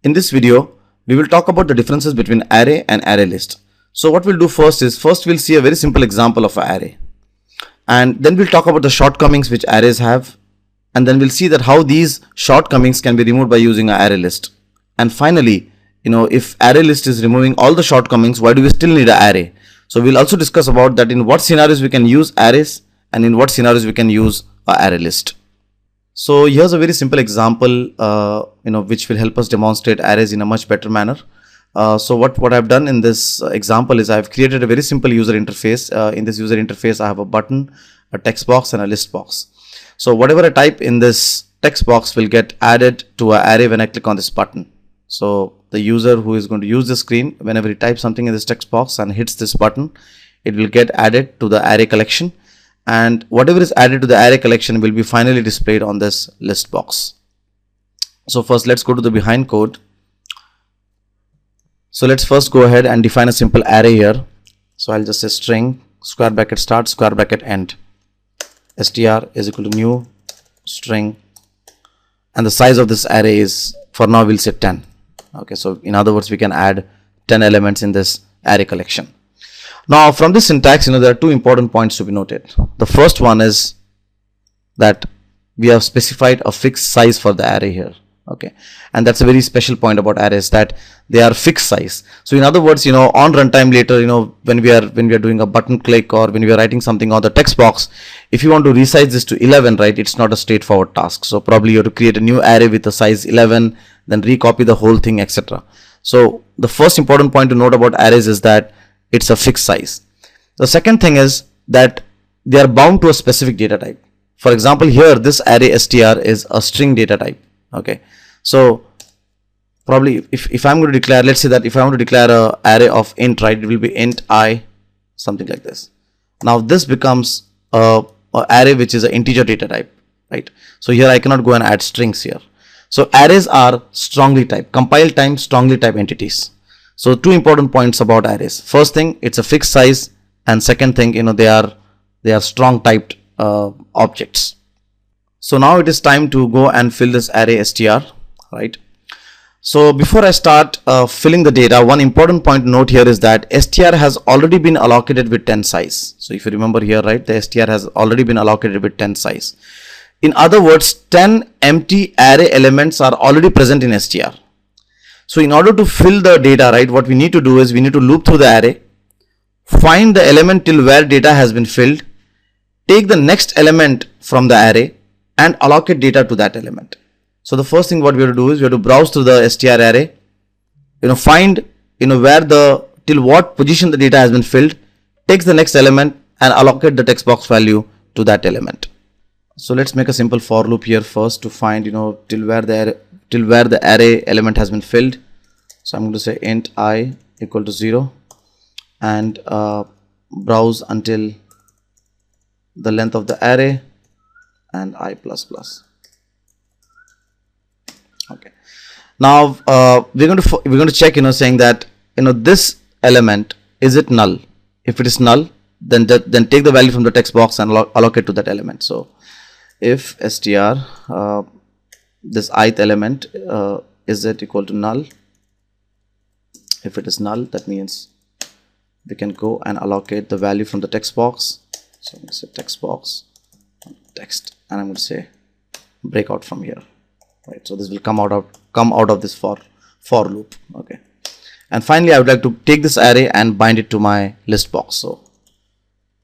In this video, we will talk about the differences between array and array list. So what we'll do first we'll see a very simple example of an array. And then we'll talk about the shortcomings which arrays have. And then we'll see that how these shortcomings can be removed by using an array list. And finally, if array list is removing all the shortcomings, why do we still need an array? So we'll also discuss about that in what scenarios we can use arrays and in what scenarios we can use an array list. So here's a very simple example, which will help us demonstrate arrays in a much better manner. So what I've done in this example is I've created a very simple user interface. In this user interface, I have a button, a text box, and a list box. So whatever I type in this text box will get added to an array when I click on this button. So the user who is going to use the screen, whenever he types something in this text box and hits this button, it will get added to the array collection. And whatever is added to the array collection will be finally displayed on this list box. So first let's go to the behind code. So let's first go ahead and define a simple array here. So I'll just say string square bracket start square bracket end. Str is equal to new string, and the size of this array is, for now we'll say 10. Okay, so in other words, we can add 10 elements in this array collection. Now from this syntax, there are two important points to be noted. The first one is that we have specified a fixed size for the array here. Okay, and that's a very special point about arrays, that they are fixed size. So in other words, on runtime later, when we are doing a button click or when we are writing something on the text box, if you want to resize this to 11, right, it's not a straightforward task. So probably you have to create a new array with a size 11, then recopy the whole thing, etc. So the first important point to note about arrays is that it's a fixed size. The second thing is that they are bound to a specific data type. For example, here this array str is a string data type. Okay, so probably if I'm going to declare, let's say that if I want to declare a array of int, right, it will be int I, something like this. Now this becomes a array which is an integer data type, right? So here I cannot go and add strings here. So arrays are strongly typed, compile time strongly typed entities. So two important points about arrays. First thing, it's a fixed size, and second thing, they are strong typed objects. So now it is time to go and fill this array str, right? So before I start filling the data, one important point to note here is that str has already been allocated with 10 size. So if you remember here, right, the str has already been allocated with 10 size. In other words, 10 empty array elements are already present in str. So in order to fill the data, right, what we need to do is we need to loop through the array, find the element till where data has been filled, take the next element from the array and allocate data to that element. So the first thing what we have to do is we have to browse through the str array, find where till what position the data has been filled, takes the next element and allocate the text box value to that element. So let's make a simple for loop here first to find till where the array element has been filled. So I'm going to say int I equal to 0 and browse until the length of the array and I plus plus. Okay, now we're going to check saying that this element, is it null? If it is null, then take the value from the text box and allocate to that element. So if str this ith element is it equal to null, if it is null, that means we can go and allocate the value from the text box. So I'm going to say text box text, and I'm going to say breakout from here, right? So this will come out of this for loop. Okay, and finally I would like to take this array and bind it to my list box. So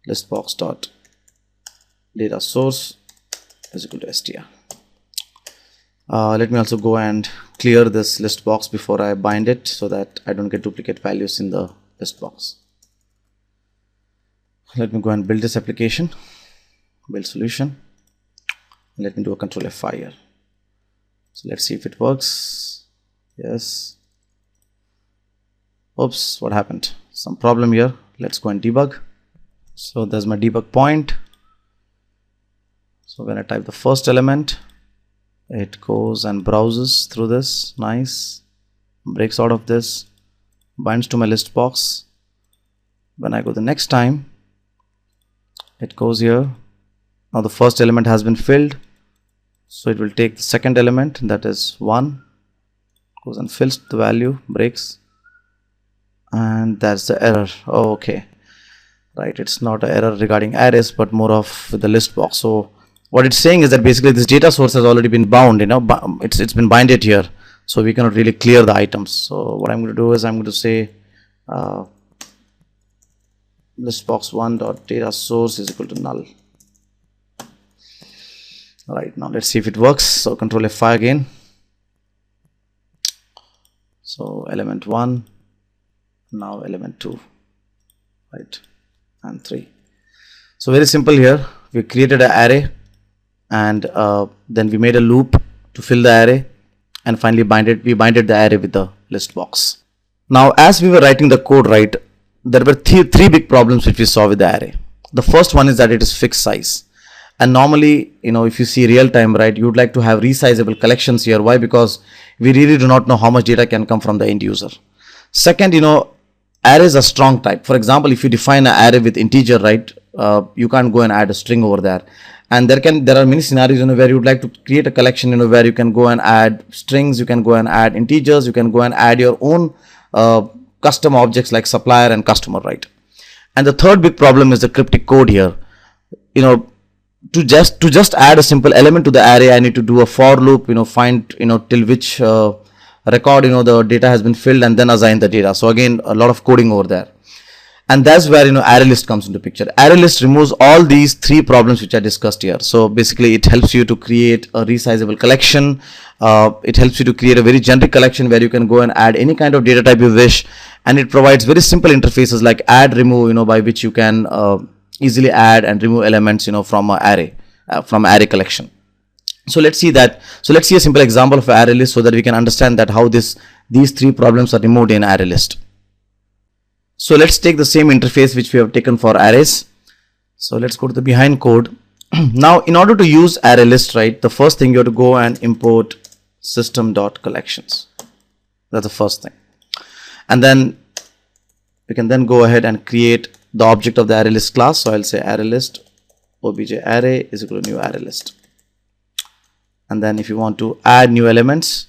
list box dot data source is equal to str. Let me also go and clear this list box before I bind it so that I don't get duplicate values in the list box. Let me go and build this application, build solution. Let me do a control F5 here. So let's see if it works. Yes. Oops, what happened? Some problem here. Let's go and debug. So there's my debug point. So when I type the first element, it goes and browses through this, nice, breaks out of this, binds to my list box. When I go the next time, it goes here. Now the first element has been filled, so it will take the second element, that is 1, goes and fills the value, breaks, and that's the error. Oh, okay, right, it's not an error regarding arrays but more of the list box. So what it's saying is that basically this data source has already been bound, it's been binded here, so we cannot really clear the items. So what I'm going to do is I'm going to say listbox1 dot data source is equal to null. Right, now let's see if it works. So control F5 again. So element 1, now element 2, right, and 3. So very simple here. We created an array, and then we made a loop to fill the array, and finally we binded the array with the list box. Now as we were writing the code, right, there were three big problems which we saw with the array. The first one is that it is fixed size, and normally, if you see real time, right, you would like to have resizable collections here. Why? Because we really do not know how much data can come from the end user. Second, arrays are strong type. For example, if you define an array with integer, right, you can't go and add a string over there. And there are many scenarios where you would like to create a collection where you can go and add strings, you can go and add integers, you can go and add your own custom objects like supplier and customer, right? And the third big problem is the cryptic code here. To just add a simple element to the array, I need to do a for loop, find till which record the data has been filled, and then assign the data. So again, a lot of coding over there. And that's where ArrayList comes into picture. ArrayList removes all these three problems which I discussed here. So basically it helps you to create a resizable collection. It helps you to create a very generic collection where you can go and add any kind of data type you wish, and it provides very simple interfaces like add, remove, by which you can easily add and remove elements from an array, from array collection. So let's see that. So let's see a simple example of ArrayList so that we can understand that how these three problems are removed in ArrayList. So let's take the same interface which we have taken for arrays. So let's go to the behind code. Now in order to use ArrayList, right, the first thing you have to go and import system.collections. That's the first thing. And then we can then go ahead and create the object of the ArrayList class. So I'll say ArrayList obj array is equal to new ArrayList. And then if you want to add new elements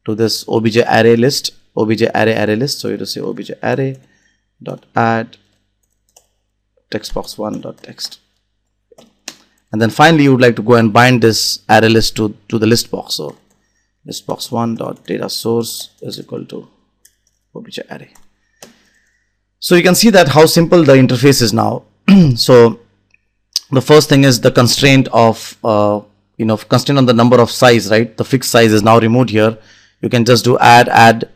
to this obj array list, obj array ArrayList, so you have to say obj array dot add textbox1 dot text. And then finally you would like to go and bind this ArrayList to the list box. So listbox1 dot data source is equal to obj array. So you can see that how simple the interface is now. So the first thing is the constraint of constraint on the number of size, right? The fixed size is now removed here. You can just do add,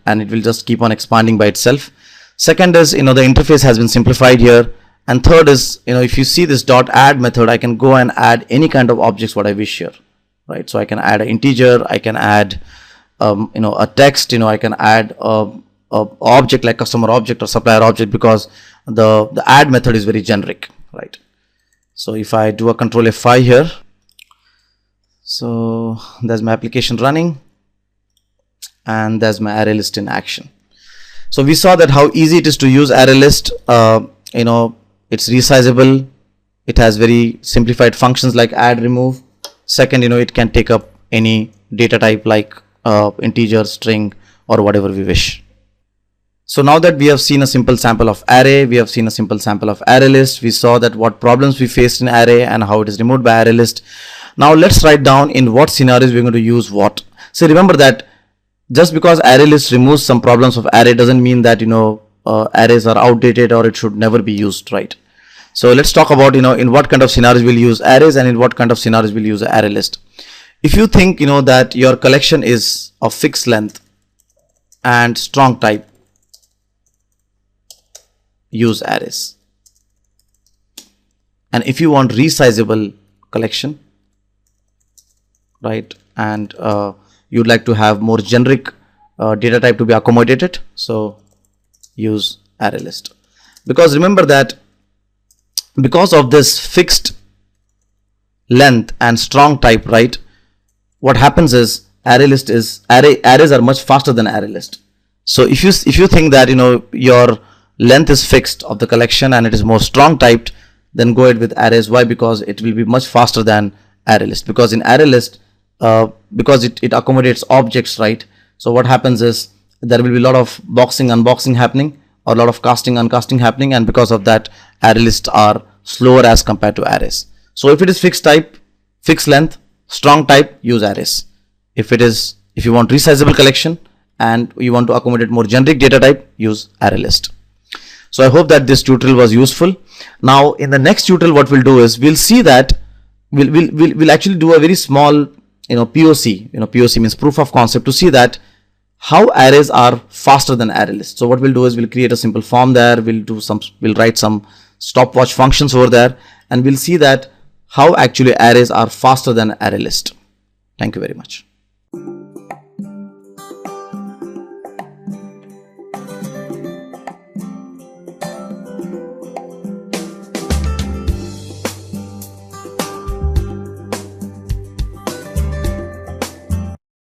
and it will just keep on expanding by itself. Second is, the interface has been simplified here. And third is, if you see this dot add method, I can go and add any kind of objects what I wish here, right? So I can add an integer, I can add, a text, I can add a object like customer object or supplier object, because the add method is very generic, right? So if I do a control F5 here, so there's my application running, and there's my ArrayList in action. So we saw that how easy it is to use ArrayList. It's resizable. It has very simplified functions like add, remove. Second, it can take up any data type like integer, string, or whatever we wish. So now that we have seen a simple sample of array, we have seen a simple sample of ArrayList, we saw that what problems we faced in array and how it is removed by ArrayList. Now let's write down in what scenarios we're going to use what. So remember that just because ArrayList removes some problems of array doesn't mean that arrays are outdated or it should never be used, right? So let's talk about in what kind of scenarios we'll use arrays and in what kind of scenarios we'll use ArrayList. If you think that your collection is of fixed length and strong type, use arrays. And if you want resizable collection, right, and you'd like to have more generic data type to be accommodated, so use ArrayList. Because remember that because of this fixed length and strong type, right, what happens is arrays are much faster than ArrayList. So if you think that your length is fixed of the collection and it is more strong typed, then go ahead with arrays. Why? Because it will be much faster than ArrayList. Because in ArrayList, because it accommodates objects, right? So what happens is there will be a lot of boxing, unboxing happening, or a lot of casting, uncasting happening, and because of that, array lists are slower as compared to arrays. So if it is fixed type, fixed length, strong type, use arrays. If you want resizable collection and you want to accommodate more generic data type, use array list. So I hope that this tutorial was useful. Now in the next tutorial, what we'll do is we'll see that we'll actually do a very small POC. POC means proof of concept, to see that how arrays are faster than array lists. So what we'll do is we'll create a simple form there. We'll write some stopwatch functions over there, and we'll see that how actually arrays are faster than array list. Thank you very much.